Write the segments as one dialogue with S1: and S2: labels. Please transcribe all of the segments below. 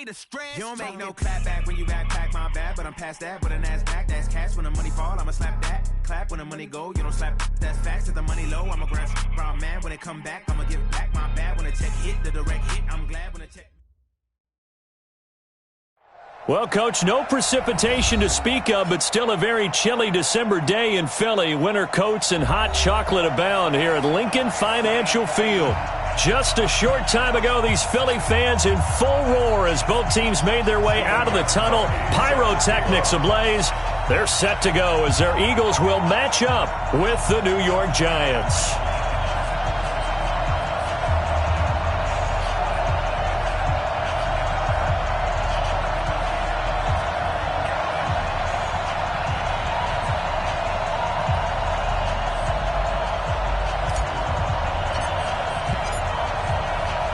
S1: way to stress. You don't make no clap back when you backpack, my bad, but I'm past that. With a NASDAQ, that's cash. When the money fall, I'ma slap that. Clap when the money go, you don't slap. That's facts. If the money low, I'ma grab brown man. When it come back, I'ma give back my bad. When the check hit, the direct hit, I'm glad when the check.
S2: Well, Coach, no precipitation to speak of, but still a very chilly December day in Philly. Winter coats and hot chocolate abound here at Lincoln Financial Field. Just a short time ago, these Philly fans in full roar as both teams made their way out of the tunnel. Pyrotechnics ablaze. They're set to go as their Eagles will match up with the New York Giants.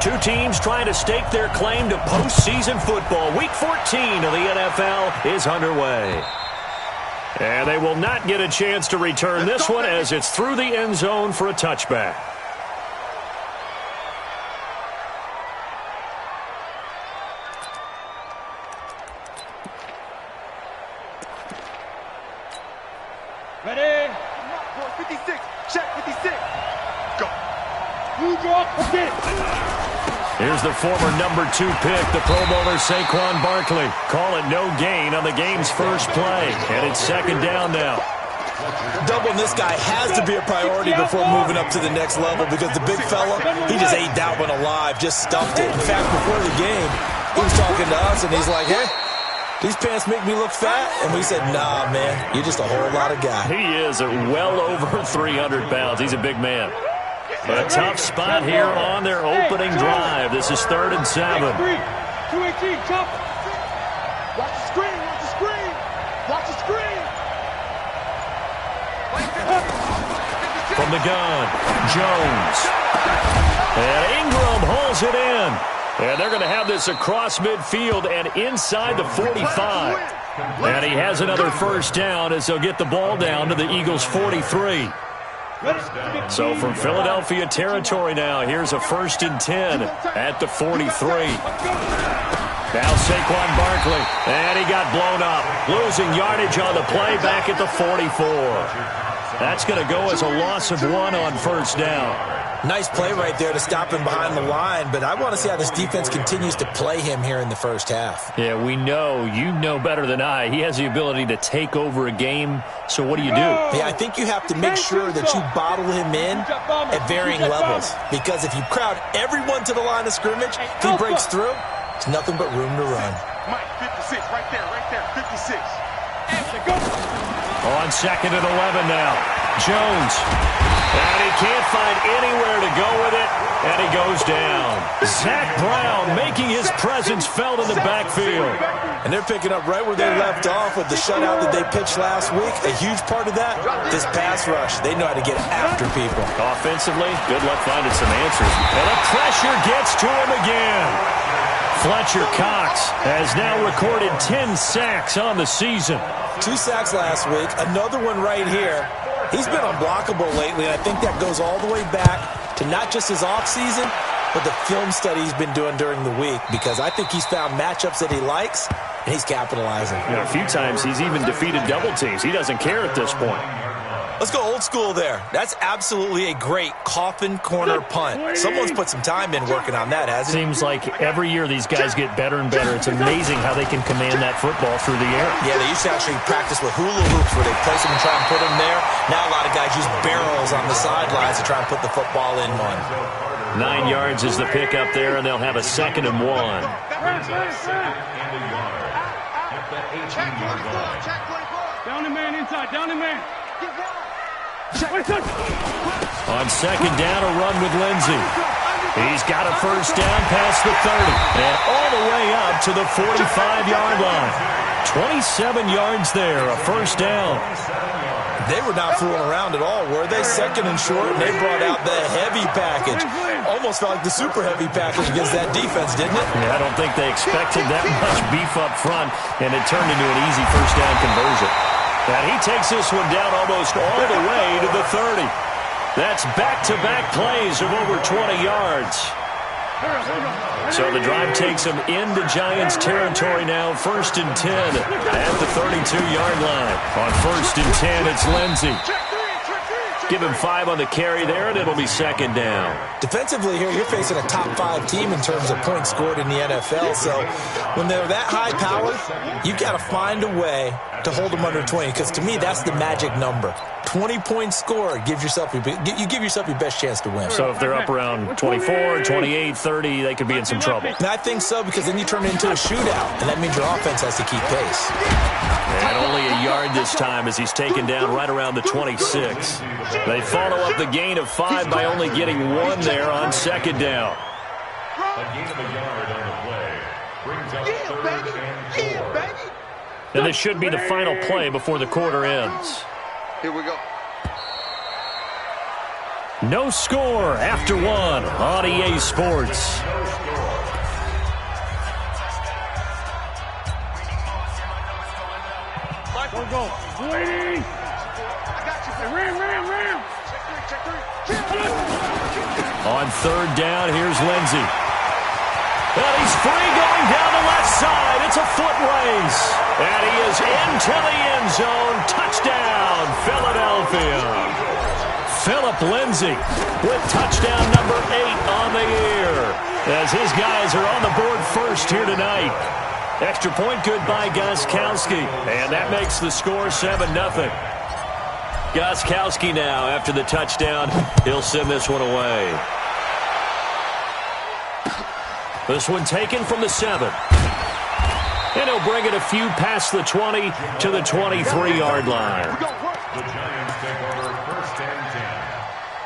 S2: Two teams trying to stake their claim to postseason football. Week 14 of the NFL is underway. And they will not get a chance to return this one as it's through the end zone for a touchback.
S3: Ready? 56. Check 56. Go. You drop. Okay.
S2: Here's the former number 2 pick, the Pro Bowler Saquon Barkley. Call it no gain on the game's first play. And it's second down now.
S4: Doubling this guy has to be a priority before moving up to the next level because the big fella, he just ate that one alive, just stuffed it. In fact, before the game, he was talking to us, and he's like, hey, these pants make me look fat? And we said, nah, man, you're just a whole lot of guy.
S2: He is at well over 300 pounds. He's a big man. But a tough spot here on their opening drive. This is 3rd and 7.
S3: 218, jump. Watch the screen, watch the screen. Watch the screen.
S2: From the gun, Jones. And Ingram holds it in. And they're going to have this across midfield and inside the 45. And he has another first down as they'll get the ball down to the Eagles' 43. So from Philadelphia territory now, here's a 1st and 10 at the 43. Now Saquon Barkley, and he got blown up. Losing yardage on the play back at the 44. That's going to go as a loss of 1 on 1st down.
S4: Nice play right there to stop him behind the line, but I want to see how this defense continues to play him here in the first half.
S2: Yeah, we know. You know better than I. He has the ability to take over a game, so what do you do?
S4: Yeah, I think you have to make sure that you bottle him in at varying levels, because if you crowd everyone to the line of scrimmage, if he breaks through, it's nothing but room to run.
S3: Mike, 56, right there, 56.
S2: On 2nd and 11 now. Jones. And he can't find anywhere to go with it, and he goes down. Zach Brown making his presence felt in the backfield.
S4: And they're picking up right where they left off with the shutout that they pitched last week. A huge part of that, this pass rush. They know how to get after people.
S2: Offensively, good luck finding some answers. And the pressure gets to him again. Fletcher Cox has now recorded 10 sacks on the season.
S4: 2 sacks last week, another one right here. He's been unblockable lately, and I think that goes all the way back to not just his offseason, but the film study he's been doing during the week, because I think he's found matchups that he likes, and he's capitalizing.
S2: You know, a few times he's even defeated double teams. He doesn't care at this point.
S4: Let's go old school there. That's absolutely a great coffin corner punt. Someone's put some time in working on that, hasn't it?
S2: Seems like every year these guys get better and better. It's amazing how they can command that football through the air.
S4: Yeah, they used to actually practice with hula hoops where they place them and try and put them there. Now a lot of guys use barrels on the sidelines to try and put the football in one.
S2: 9 yards is the pick up there, and they'll have a 2nd and 1.
S3: Down the man inside, down the man.
S2: On 2nd down, a run with Lindsey. He's got a first down past the 30 and all the way up to the 45-yard line. 27 yards there, a first down.
S4: They were not fooling around at all, were they? 2nd and short, and they brought out the heavy package. Almost felt like the super heavy package against that defense, didn't it?
S2: Yeah, I don't think they expected that much beef up front, and it turned into an easy first down conversion. And he takes this one down almost all the way to the 30. That's back-to-back plays of over 20 yards. So the drive takes them into Giants territory now. 1st and 10 at the 32-yard line. On 1st and 10, it's Lindsey. Give him 5 on the carry there, and it'll be 2nd down.
S4: Defensively here, you're facing a top-5 team in terms of points scored in the NFL. So when they're that high-powered, you've got to find a way to hold them under 20. Because to me, that's the magic number. 20 points scored gives yourself you give yourself your best chance to win.
S2: So if they're up around 24, 28, 30, they could be in some trouble.
S4: And I think so, because then you turn it into a shootout, and that means your offense has to keep pace.
S2: And only a yard this time as he's taken down right around the 26. They follow up the gain of 5 by only getting 1 there on 2nd down.
S3: A gain of a yard on the play brings up 3rd and 4.
S2: And this should be the final play before the quarter ends.
S5: Here we go.
S2: No score after 1 on EA Sports.
S3: Go. Waiting. I got you. Ram. Check three.
S2: On 3rd down, here's Lindsey. And he's free going down the left side. It's a foot race. And he is into the end zone. Touchdown, Philadelphia. Philip Lindsey with touchdown number 8 on the year, as his guys are on the board first here tonight. Extra point good by Gostkowski, and that makes the score 7-0. Gostkowski now, after the touchdown, he'll send this one away. This one taken from the 7. And he'll bring it a few past the 20 to the 23-yard line.
S3: The Giants take over 1st and 10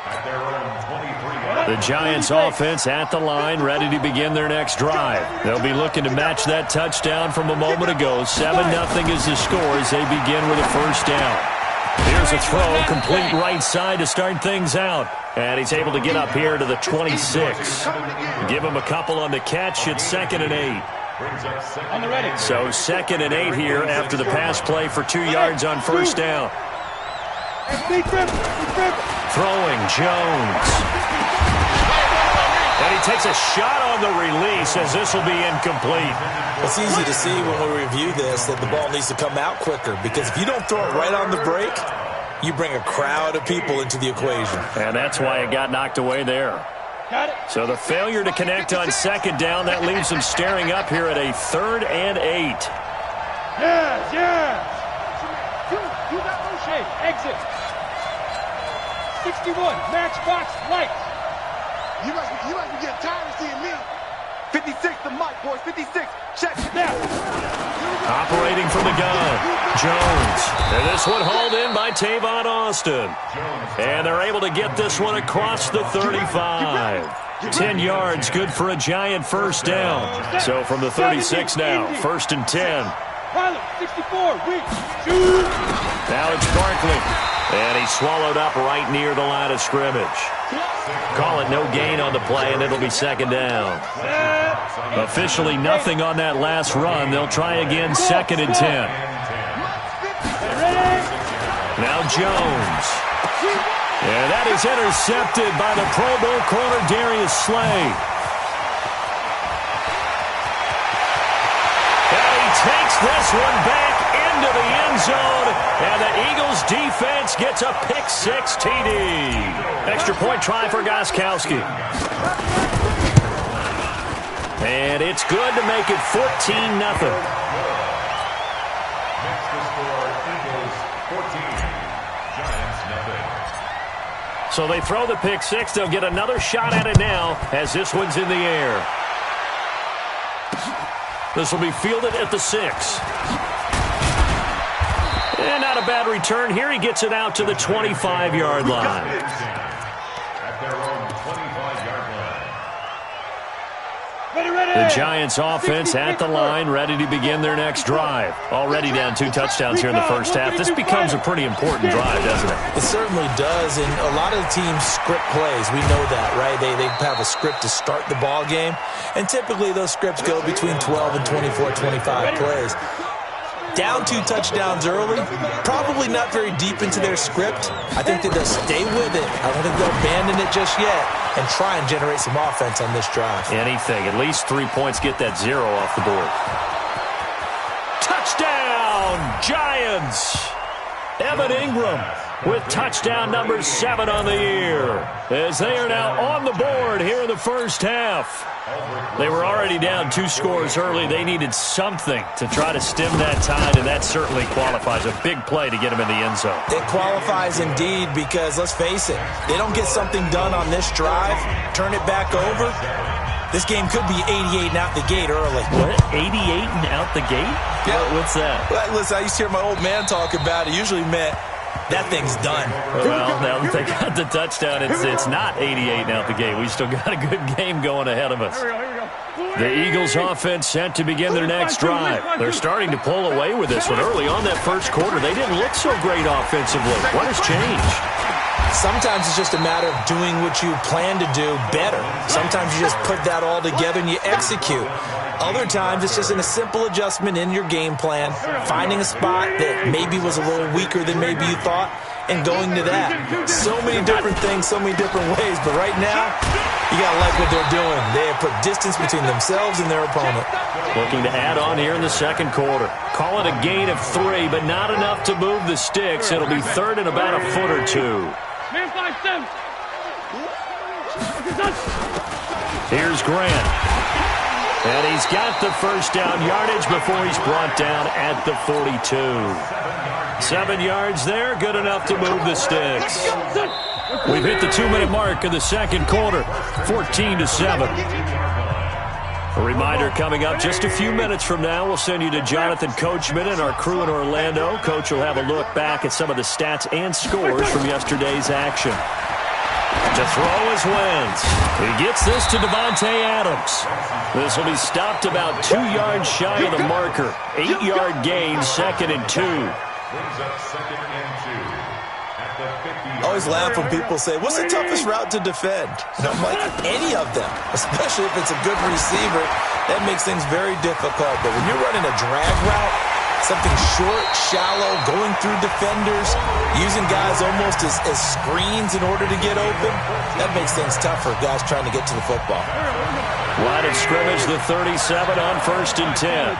S3: at their own 23.
S2: The Giants offense at the line, ready to begin their next drive. They'll be looking to match that touchdown from a moment ago. 7-0 is the score as they begin with a 1st down. Here's a throw, complete right side to start things out. And he's able to get up here to the 26. Give him a couple on the catch. It's 2nd and 8. So 2nd and 8 here after the pass play for 2 yards on 1st down. Throwing Jones. And he takes a shot on the release as this will be incomplete.
S4: It's easy to see when we review this that the ball needs to come out quicker, because if you don't throw it right on the break, you bring a crowd of people into the equation.
S2: And that's why it got knocked away there. So the failure to connect on 2nd down, that leaves them staring up here at a 3rd and 8.
S3: Yes. You got no shape. Exit. 61, matchbox lights. You must be getting tired of seeing me. 56, the mic, boys. 56. Check it out.
S2: Operating from the gun, Jones. And this one hauled in by Tavon Austin. And they're able to get this one across the 35. 10 yards, good for a Giant 1st down. So from the 36 now, 1st and 10.
S3: Pilot, 64, weak. Shoot.
S2: Now it's Barkley. And he's swallowed up right near the line of scrimmage. Call it no gain on the play, and it'll be 2nd down. Officially nothing on that last run. They'll try again, 2nd and 10. Now Jones. And that is intercepted by the Pro Bowl corner, Darius Slay. And he takes this one back into the end zone, and the Eagles defense gets a pick-6 TD. Extra point try for Gostkowski. And it's good to make it 14-0.
S3: Next to score, Eagles 14, Giants nothing.
S2: So they throw the pick-6. They'll get another shot at it now as this one's in the air. This will be fielded at the 6. And not a bad return here. He gets it out to the 25-yard line.
S3: At their own 25-yard line.
S2: The Giants offense at the line, ready to begin their next drive. Already down 2 touchdowns here in the first half. This becomes a pretty important drive, doesn't it?
S4: It certainly does, and a lot of the teams script plays. We know that, right? They have a script to start the ball game, and typically those scripts go between 12 and 24, 25 plays. Down 2 touchdowns early, probably not very deep into their script. I think that they'll stay with it. I don't think they'll abandon it just yet and try and generate some offense on this drive.
S2: Anything. At least 3 points, get that 0 off the board. Touchdown, Giants! Evan Ingram with touchdown number 7 on the year, as they are now on the board here in the first half. They were already down 2 scores early. They needed something to try to stem that tide, and that certainly qualifies. A big play to get them in the end zone.
S4: It qualifies indeed because, let's face it, they don't get something done on this drive, turn it back over, this game could be 88 and out the gate early.
S2: What? 88 and out the gate?
S4: Yeah.
S2: What's that?
S4: Well, listen, I used to hear my old man talk about it. Usually meant that thing's done.
S2: Well, now that they got the touchdown, it's not 88 and out the gate. We still got a good game going ahead of us. The Eagles offense set to begin their next drive. They're starting to pull away with this one. Early on that first quarter, they didn't look so great offensively. What has changed?
S4: Sometimes it's just a matter of doing what you plan to do better. Sometimes you just put that all together and you execute. Other times it's just a simple adjustment in your game plan, finding a spot that maybe was a little weaker than maybe you thought, and going to that. So many different things, so many different ways, but right now, you got to like what they're doing. They have put distance between themselves and their opponent.
S2: Looking to add on here in the second quarter. Call it a gain of 3, but not enough to move the sticks. It'll be third and about a foot or 2. Here's Grant. And he's got the first down yardage before he's brought down at the 42. 7 yards there, good enough to move the sticks. We've hit the 2-minute mark of the second quarter, 14-7. A reminder coming up just a few minutes from now. We'll send you to Jonathan Coachman and our crew in Orlando. Coach will have a look back at some of the stats and scores from yesterday's action. To throw is Wentz. He gets this to Devontae Adams. This will be stopped about 2 yards shy of the marker. 8-yard gain, 2nd and 2.
S4: I always laugh when people say, what's the toughest route to defend? And I'm like, any of them, especially if it's a good receiver. That makes things very difficult. But when you're running a drag route, something short, shallow, going through defenders, using guys almost as screens in order to get open, that makes things tough for guys trying to get to the football.
S2: Line of scrimmage, the 37 on 1st and 10.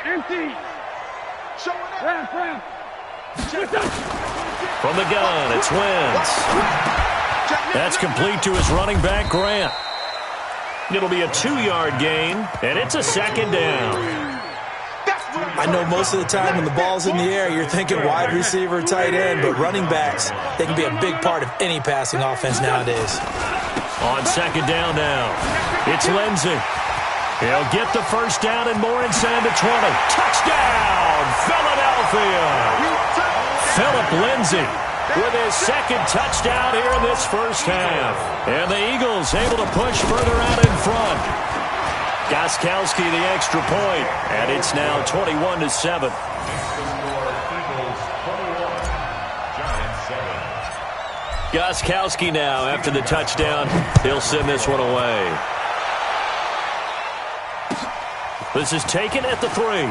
S3: Empty.
S2: From the gun, it's Wentz. That's complete to his running back, Grant. It'll be a 2-yard gain, and it's a 2nd down.
S4: I know most of the time when the ball's in the air, you're thinking wide receiver, tight end, but running backs, they can be a big part of any passing offense nowadays.
S2: On 2nd down now, it's Lindsey. He'll get the first down and more inside the 20. Touchdown, Philadelphia! Philip Lindsey with his 2nd touchdown here in this first half. And the Eagles able to push further out in front. Gostkowski the extra point, and it's now 21-7. Gostkowski now after the touchdown. He'll send this one away. This is taken at the 3.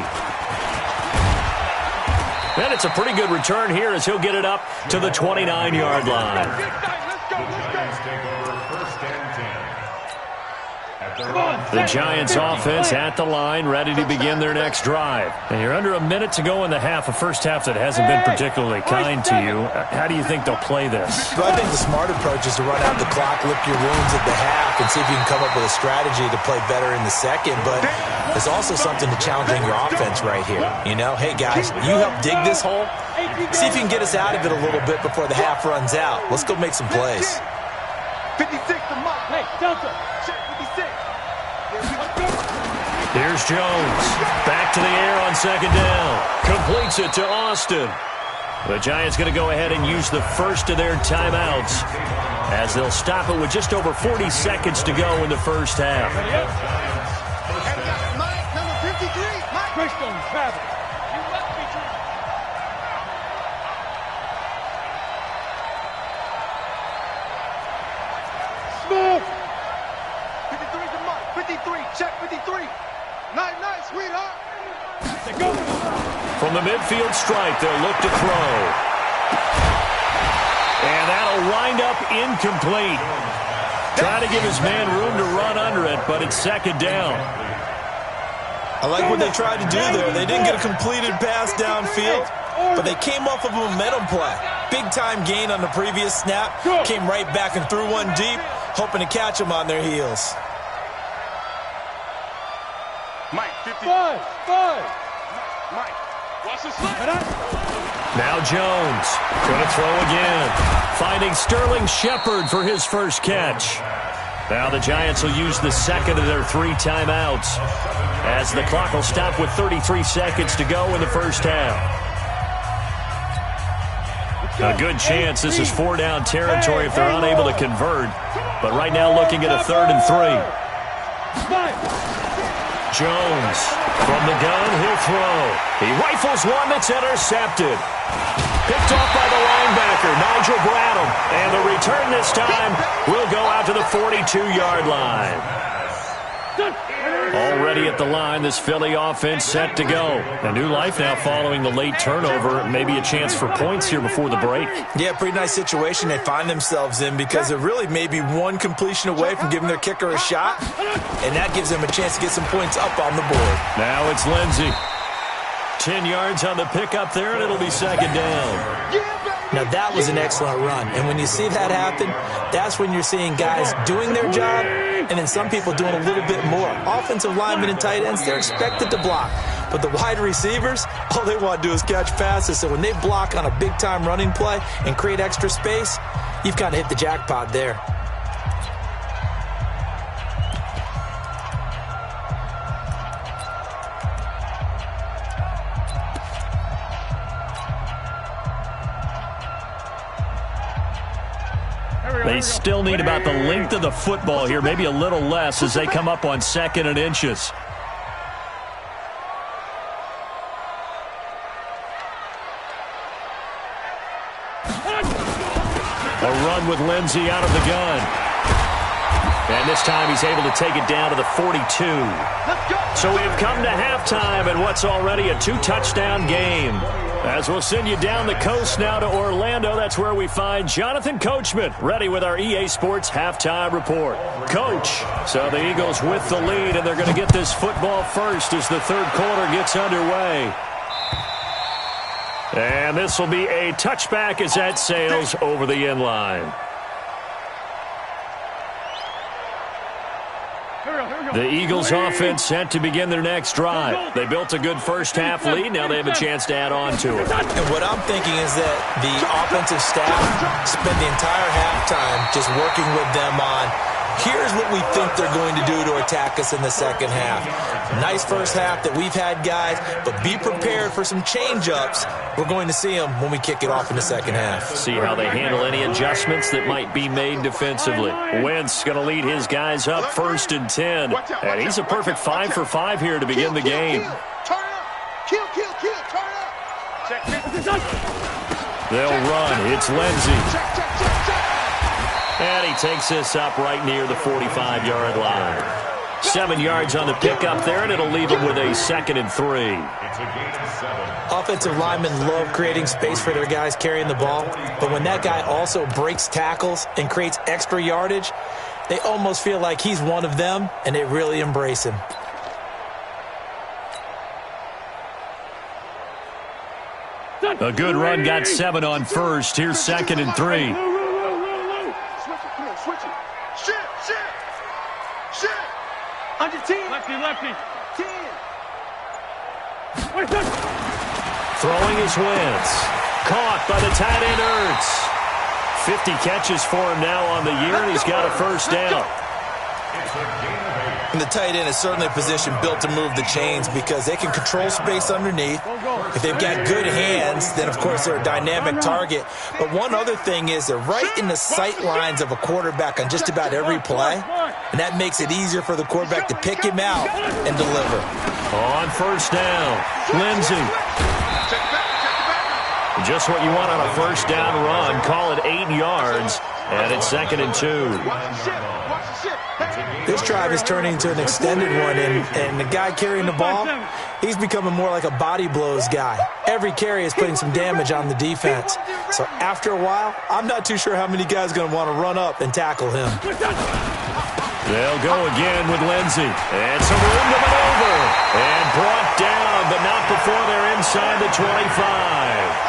S2: And it's a pretty good return here as he'll get it up to the 29-yard line. The Giants offense at the line, ready to begin their next drive. And you're under a minute to go in the half, a first half that hasn't been particularly kind to you. How do you think they'll play this?
S4: Well, I think the smart approach is to run out the clock, lick your wounds at the half, and see if you can come up with a strategy to play better in the second. But there's also something to challenging your offense right here. You know, hey, guys, you help dig this hole. See if you can get us out of it a little bit before the half runs out. Let's go make some plays.
S3: 56 to Mike. Hey, Delta. Check 56.
S2: Here's Jones. Back to the air on 2nd down. Completes it to Austin. The Giants going to go ahead and use the first of their timeouts as they'll stop it with just over 40 seconds to go in the first half.
S3: Mike, number 53. Mike. Christian Travis. You must be true. Smooth. 53 to Mike. 53. Check 53. Night, night, sweetheart.
S2: From the midfield stripe, they'll look to throw. And that'll wind up incomplete. Trying to give his man room to run under it, but it's second down.
S4: I like what they tried to do there. They didn't get a completed pass downfield, but they came off of a momentum play. Big-time gain on the previous snap. Came right back and threw one deep, hoping to catch them on their heels.
S3: Mike, 50. Mike, watch this.
S2: Now Jones going to throw again. Finding Sterling Shepard for his first catch. Now the Giants will use the second of their 3 timeouts as the clock will stop with 33 seconds to go in the first half. A good chance this is 4-down territory if they're unable to convert. But right now looking at a 3rd and 3. Jones from the gun, he'll throw. He rifles one that's intercepted. Picked off by the linebacker, Nigel Bradham. And the return this time will go out to the 42-yard line. Already at the line, this Philly offense set to go. A new life now following the late turnover. Maybe a chance for points here before the break.
S4: Yeah, pretty nice situation they find themselves in because they're really maybe one completion away from giving their kicker a shot, and that gives them a chance to get some points up on the board.
S2: Now it's Lindsey. 10 yards on the pickup there, and it'll be second down.
S4: Now, that was an excellent run, and when you see that happen, that's when you're seeing guys doing their job and then some people doing a little bit more. Offensive linemen and tight ends, they're expected to block. But the wide receivers, all they want to do is catch passes. So when they block on a big-time running play and create extra space, you've kind of hit the jackpot there.
S2: They still need about the length of the football here, maybe a little less as they come up on 2nd and inches. A run with Lindsey out of the gun. And this time he's able to take it down to the 42. So we have come to halftime in what's already a 2-touchdown game. As we'll send you down the coast now to Orlando, that's where we find Jonathan Coachman ready with our EA Sports halftime report. Coach, so the Eagles with the lead, and they're going to get this football first as the 3rd quarter gets underway. And this will be a touchback as that sails over the end line. The Eagles offense set to begin their next drive. They built a good first half lead. Now they have a chance to add on to it.
S4: And what I'm thinking is that the offensive staff spent the entire halftime just working with them on, here's what we think they're going to do to attack us in the second half. Nice first half that we've had, guys, but be prepared for some change-ups. We're going to see them when we kick it off in the second half.
S2: See how they handle any adjustments that might be made defensively. Wentz going to lead his guys up 1st and 10. And he's a perfect 5 for 5 here to begin the game.
S3: Turn up. Kill, turn up.
S2: They'll run. It's Lindsey. And he takes this up right near the 45-yard line. 7 yards on the pickup there, and it'll leave him with a 2nd and 3.
S4: Offensive linemen love creating space for their guys carrying the ball, but when that guy also breaks tackles and creates extra yardage, they almost feel like he's one of them, and they really embrace him.
S2: A good run got 7 on 1st. Here's 2nd and 3.
S3: Under 10. Lefty. 10.
S2: Throwing his Wentz. Caught by the tight end Ertz. 50 catches for him now on the year, and he's got a first down.
S4: And the tight end is certainly a position built to move the chains because they can control space underneath. If they've got good hands, then, of course, they're a dynamic target. But one other thing is they're right in the sight lines of a quarterback on just about every play, and that makes it easier for the quarterback to pick him out and deliver.
S2: On first down, Lindsey. Just what you want on a first down run. Call it 8 yards, and it's 2nd and 2.
S4: This drive is turning into an extended one, and the guy carrying the ball, he's becoming more like a body blows guy. Every carry is putting some damage on the defense. So after a while, I'm not too sure how many guys are going to want to run up and tackle him.
S2: They'll go again with Lindsey. And some room to maneuver. And brought down, but not before they're inside the 25.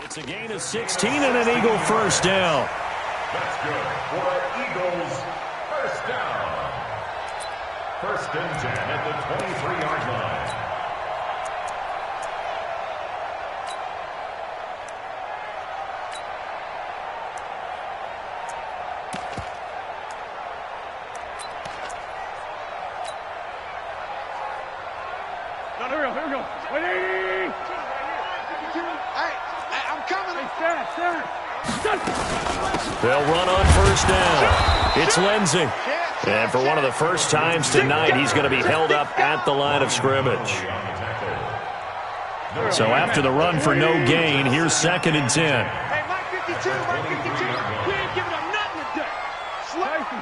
S2: It's a gain of 16 and an Eagle first down.
S5: That's good for Eagles first down. First and 10 at the 23-yard line.
S3: No, here we go. Wait.
S2: They'll run on first down. It's Lindsey. And for one of the first times tonight, he's going to be held up at the line of scrimmage. So after the run for no gain, here's 2nd and 10.
S3: Hey, Mike 52, Mike 52. We ain't giving up nothing today.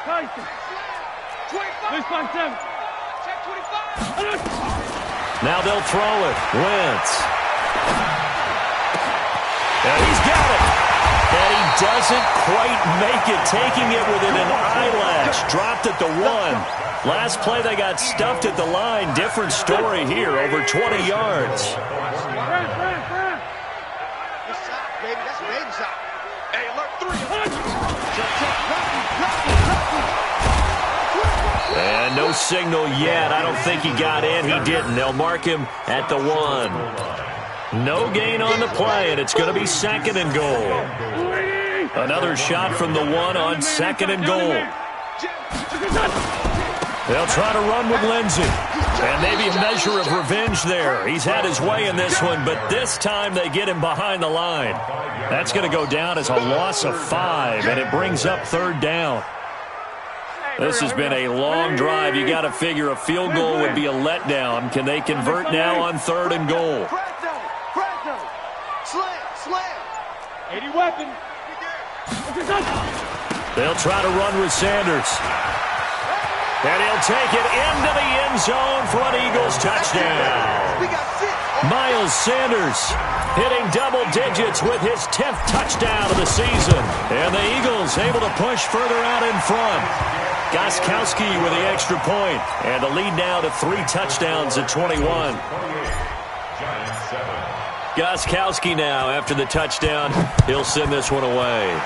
S3: Tyson. 25. 7. Check 25.
S2: Now they'll throw it. Wentz. And he's got it. And he doesn't quite make it, taking it within an eyelash. Dropped at the 1. Last play, they got stuffed at the line. Different story here, over 20 yards.
S3: This shot, baby. That's a baby shot. Hey, alert 3.
S2: And no signal yet. I don't think he got in. He didn't. They'll mark him at the 1. No gain on the play, and it's going to be 2nd and goal. Another shot from the 1 on 2nd and goal. They'll try to run with Lindsey. And maybe a measure of revenge there. He's had his way in this one, but this time they get him behind the line. That's going to go down as a loss of 5, and it brings up 3rd down. This has been a long drive. You got to figure a field goal would be a letdown. Can they convert now on 3rd and goal?
S3: Slam. 80 weapon.
S2: They'll try to run with Sanders. And he'll take it into the end zone for an Eagles touchdown. Miles Sanders hitting double digits with his 10th touchdown of the season. And the Eagles able to push further out in front. Gostkowski with the extra point. And the lead now to 3 touchdowns at 21. Gostkowski now, after the touchdown, he'll send this one away.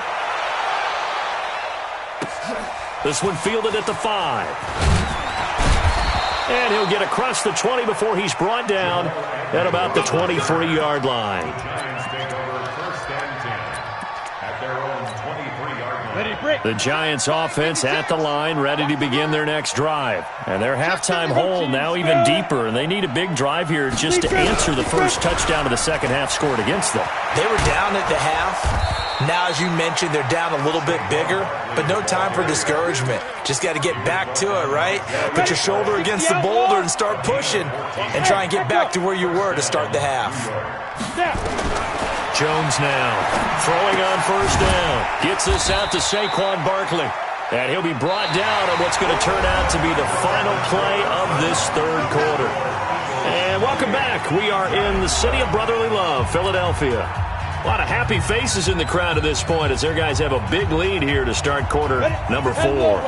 S2: This one fielded at the 5. And he'll get across the 20 before he's brought down at about the 23-yard line. The Giants offense at the line, ready to begin their next drive. And their halftime hole now even deeper, and they need a big drive here just to answer the first touchdown of the second half scored against them.
S4: They were down at the half. Now, as you mentioned, they're down a little bit bigger, but no time for discouragement. Just got to get back to it, right? Put your shoulder against the boulder and start pushing and try and get back to where you were to start the half.
S2: Jones now throwing on first down. Gets this out to Saquon Barkley. And he'll be brought down on what's going to turn out to be the final play of this 3rd quarter. And welcome back. We are in the city of brotherly love, Philadelphia. A lot of happy faces in the crowd at this point as their guys have a big lead here to start quarter number 4.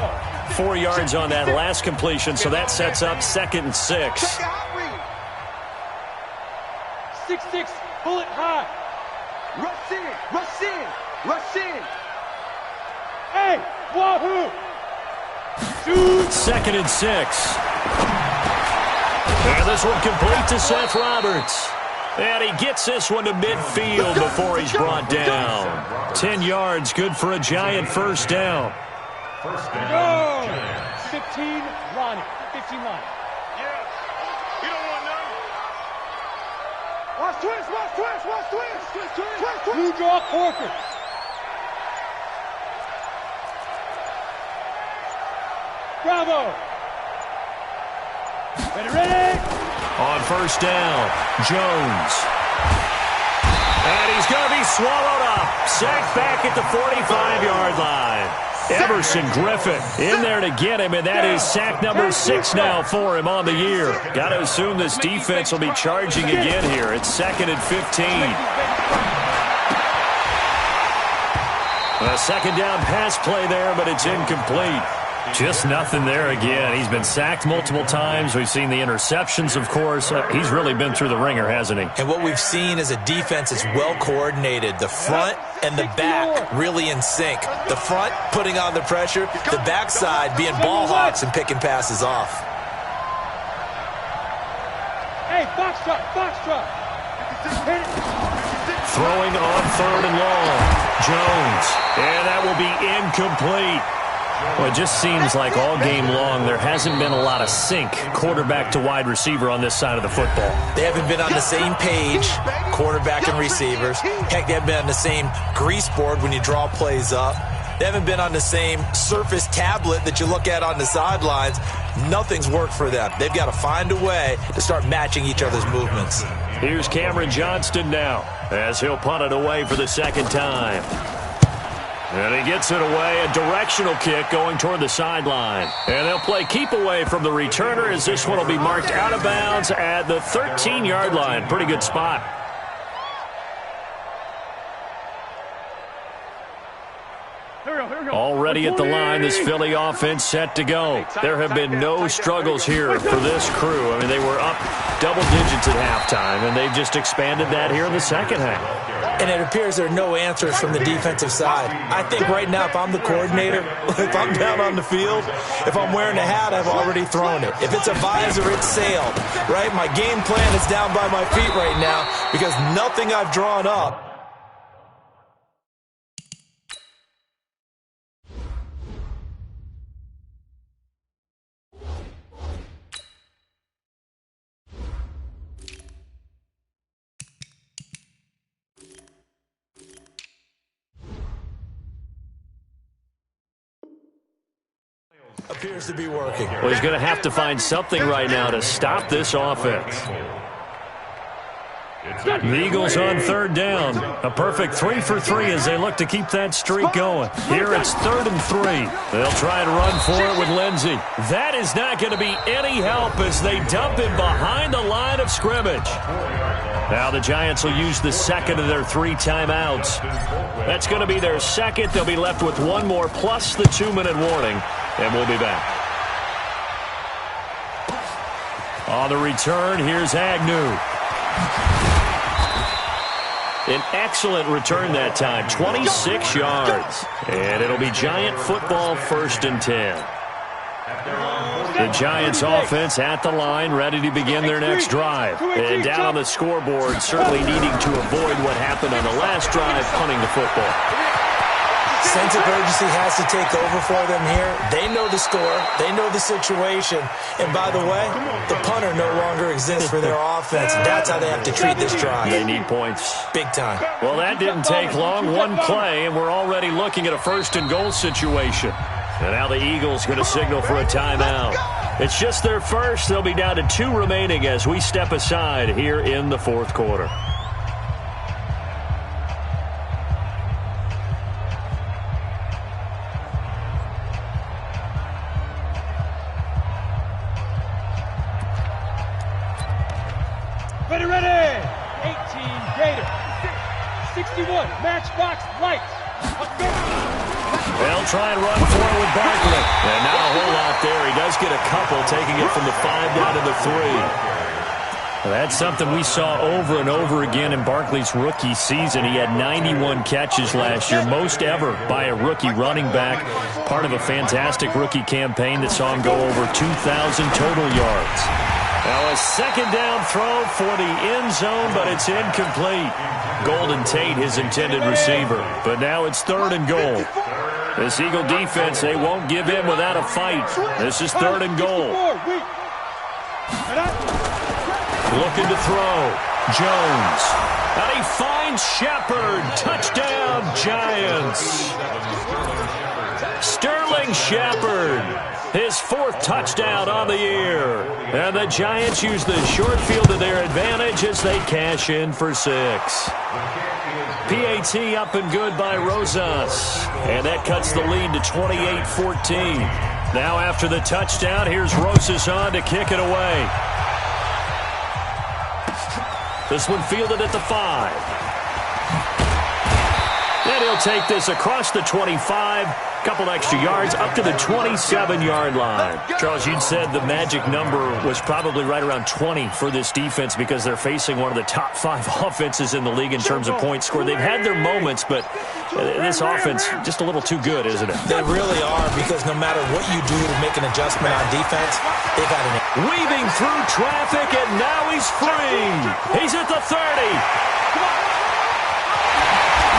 S2: 4 yards on that last completion, so that sets up 2nd and 6.
S3: 6-6, bullet high. Rush in. Hey, wahoo!
S2: 2nd and 6. And this one complete to Seth Roberts. And he gets this one to midfield before he's brought down. 10 yards, good for a Giant first down.
S3: Go! 15, Ronnie. 15 line. Yeah. You don't want none. Watch twist, watch twist, watch twist. Twist, twist, twist, twist. Blue draw, Corker. Bravo. Ready, ready.
S2: On first down, Jones. And he's going to be swallowed up. Sacked back at the 45-yard line. Everson Griffin in there to get him, and that is sack number 6 now for him on the year. Got to assume this defense will be charging again here. It's 2nd and 15. A second down pass play there, but it's incomplete. Just nothing there again. He's been sacked multiple times. We've seen the interceptions, of course. He's really been through the ringer, hasn't he?
S4: And what we've seen is a defense that's well coordinated. The front and the back really in sync. The front putting on the pressure, the backside being ball hawks and picking passes off.
S3: Hey, box truck, box truck.
S2: Throwing on 3rd and long. Jones. And that will be incomplete. Well, it just seems like all game long there hasn't been a lot of sync quarterback to wide receiver on this side of the football.
S4: They haven't been on the same page, quarterback and receivers. Heck, they haven't been on the same grease board when you draw plays up. They haven't been on the same surface tablet that you look at on the sidelines. Nothing's worked for them. They've got to find a way to start matching each other's movements.
S2: Here's Cameron Johnston now as he'll punt it away for the second time. And he gets it away, a directional kick going toward the sideline. And they'll play keep away from the returner as this one will be marked out of bounds at the 13-yard line. Pretty good spot. Already at the line, this Philly offense set to go. There have been no struggles here for this crew. I mean, they were up double digits at halftime, and they've just expanded that here in the second half.
S4: And it appears there are no answers from the defensive side. I think right now, if I'm the coordinator, if I'm down on the field, if I'm wearing a hat, I've already thrown it. If it's a visor, it's sailed, right? My game plan is down by my feet right now because nothing I've drawn up appears to be working.
S2: Well, he's going to have to find something right now to stop this offense. The Eagles on 3rd down. A perfect 3 for 3 as they look to keep that streak going. Here it's 3rd and 3. They'll try and run for it with Lindsey. That is not going to be any help as they dump him behind the line of scrimmage. Now the Giants will use the second of their 3 timeouts. That's going to be their second. They'll be left with one more plus the 2-minute warning. And we'll be back. On the return, here's Agnew. An excellent return that time, 26 yards. And it'll be Giant football 1st and 10. The Giants offense at the line, ready to begin their next drive. And down on the scoreboard, certainly needing to avoid what happened on the last drive, punting the football.
S4: Sense of urgency has to take over for them here. They know the score. They know the situation. And by the way, the punter no longer exists for their offense. That's how they have to treat this drive.
S2: They need points.
S4: Big time.
S2: Well, that didn't take long. One play, and we're already looking at a 1st and goal situation. And now the Eagles going to signal for a timeout. It's just their first. They'll be down to 2 remaining as we step aside here in the 4th quarter.
S3: Ready, ready! 18 Gator. 61 Matchbox Lights.
S2: They'll try and run forward with Barkley. And not a whole lot there. He does get a couple, taking it from the 5 down to the 3. Well, that's something we saw over and over again in Barkley's rookie season. He had 91 catches last year, most ever by a rookie running back. Part of a fantastic rookie campaign that saw him go over 2,000 total yards. Now a second down throw for the end zone, but it's incomplete. Golden Tate, his intended receiver. But now it's 3rd and goal. This Eagle defense, they won't give in without a fight. This is 3rd and goal. Looking to throw. Jones. And he finds Shepard. Touchdown, Giants. Sterling Shepard. His 4th touchdown on the year. And the Giants use the short field to their advantage as they cash in for 6. PAT up and good by Rosas. And that cuts the lead to 28-14. Now after the touchdown, here's Rosas on to kick it away. This one fielded at the 5. And he'll take this across the 25. Couple extra yards up to the 27-yard line. Charles, you'd said the magic number was probably right around 20 for this defense because they're facing one of the top 5 offenses in the league in terms of points scored. They've had their moments, but this offense just a little too good, isn't it?
S4: They really are, because no matter what you do to make an adjustment on defense, they got an...
S2: Weaving through traffic, and now he's free. He's at the 30.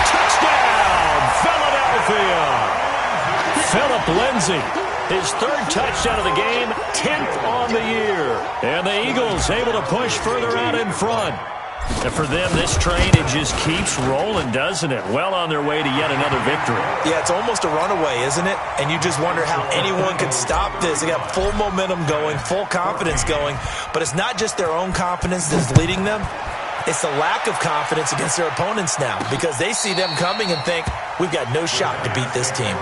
S2: Touchdown, Philadelphia. Philip Lindsay, his 3rd touchdown of the game, 10th on the year. And the Eagles able to push further out in front. And for them, this train, it just keeps rolling, doesn't it? Well on their way to yet another victory.
S4: Yeah, it's almost a runaway, isn't it? And you just wonder how anyone can stop this. They got full momentum going, full confidence going. But it's not just their own confidence that's leading them. It's the lack of confidence against their opponents now, because they see them coming and think, we've got no shot to beat this team.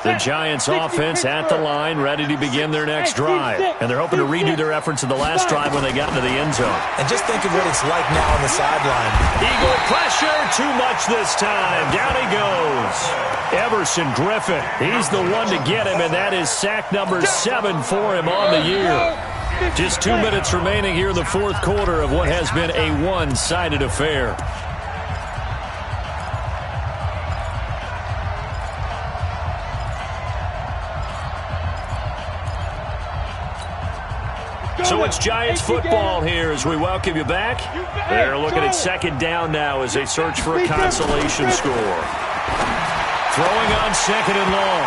S2: The Giants offense at the line, ready to begin their next drive. And they're hoping to redo their efforts in the last drive when they got into the end zone.
S4: And just think of what it's like now on the sideline.
S2: Eagle pressure, too much this time. Down he goes. Everson Griffin, he's the one to get him, and that is sack number 7 for him on the year. Just 2 minutes remaining here in the 4th quarter of what has been a one-sided affair. So it's Giants football here as we welcome you back. They're looking at 2nd down now as they search for a consolation score. Throwing on 2nd and long.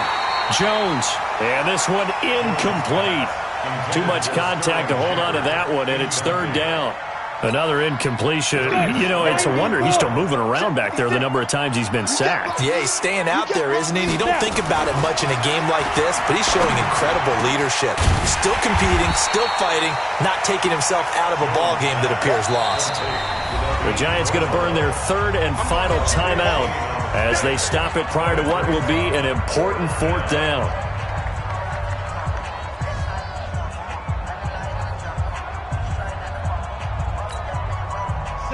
S2: Jones. And this one incomplete. Too much contact to hold on to that one, and it's 3rd down. Another incompletion. You know, it's a wonder he's still moving around back there the number of times he's been sacked.
S4: Yeah, he's staying out there, isn't he? You don't think about it much in a game like this, but he's showing incredible leadership. Still competing, still fighting, not taking himself out of a ball game that appears lost.
S2: The Giants going to burn their 3rd and final timeout as they stop it prior to what will be an important 4th down.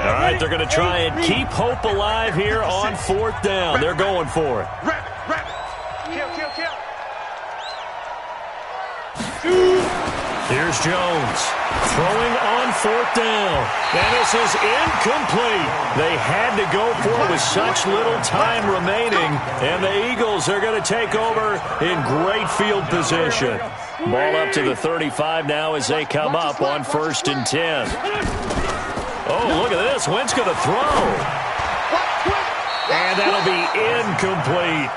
S2: All right, they're going to try and keep hope alive here on 4th down. They're going for it. Here's Jones throwing on 4th down. And this is incomplete. They had to go for it with such little time remaining. And the Eagles are going to take over in great field position. Ball up to the 35 now as they come up on 1st and 10. Oh, look at this. Wentz going to throw. And that'll be incomplete.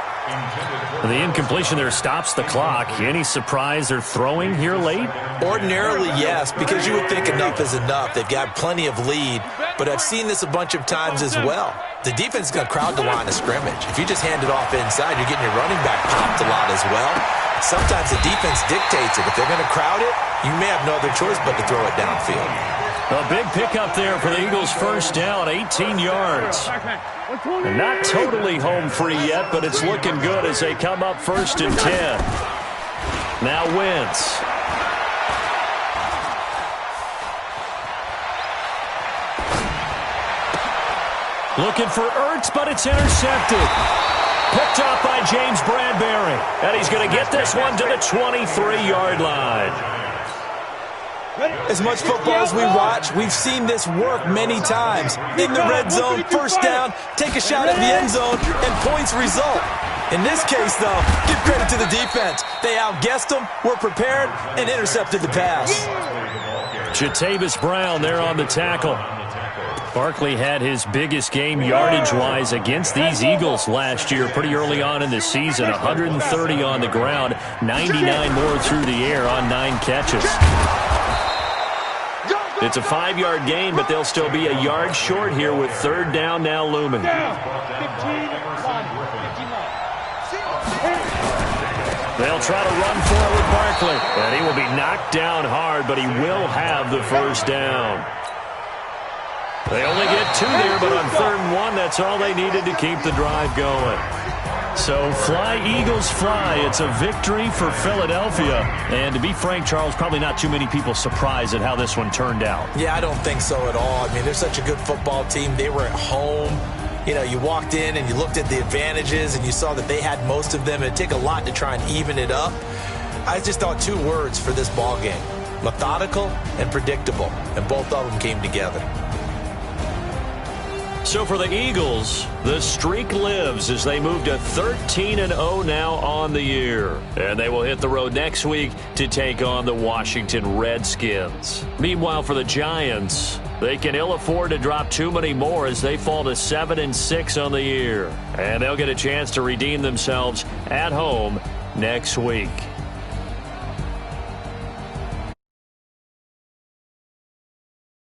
S2: The incompletion there stops the clock. Any surprise they're throwing here late?
S4: Ordinarily, yes, because you would think enough is enough. They've got plenty of lead, but I've seen this a bunch of times as well. The defense is going to crowd the line of scrimmage. If you just hand it off inside, you're getting your running back popped a lot as well. Sometimes the defense dictates it. If they're going to crowd it, you may have no other choice but to throw it downfield.
S2: A big pickup there for the Eagles' 1st down, 18 yards. And not totally home free yet, but it's looking good as they come up 1st and 10. Now Wentz. Looking for Ertz, but it's intercepted. Picked up by James Bradbury. And he's going to get this one to the 23-yard line.
S4: As much football as we watch, we've seen this work many times. In the red zone, first down, take a shot at the end zone, and points result. In this case, though, give credit to the defense. They outguessed them, were prepared, and intercepted the pass.
S2: Jatavis Brown there on the tackle. Barkley had his biggest game yardage-wise against these Eagles last year pretty early on in the season. 130 on the ground, 99 more through the air on 9 catches. It's a 5-yard gain, but they'll still be a yard short here with third down now looming. They'll try to run forward Barkley, and he will be knocked down hard, but he will have the first down. They only get 2 there, but on 3rd and 1, that's all they needed to keep the drive going. So fly, Eagles, fly. It's a victory for Philadelphia. And to be frank, Charles, probably not too many people surprised at how this one turned out.
S4: Yeah, I don't think so at all. I mean, they're such a good football team. They were at home. You know, you walked in and you looked at the advantages and you saw that they had most of them. It'd take a lot to try and even it up. I just thought 2 words for this ball game: methodical and predictable. And both of them came together.
S2: So for the Eagles, the streak lives as they move to 13-0 now on the year. And they will hit the road next week to take on the Washington Redskins. Meanwhile, for the Giants, they can ill afford to drop too many more as they fall to 7-6 on the year. And they'll get a chance to redeem themselves at home next week.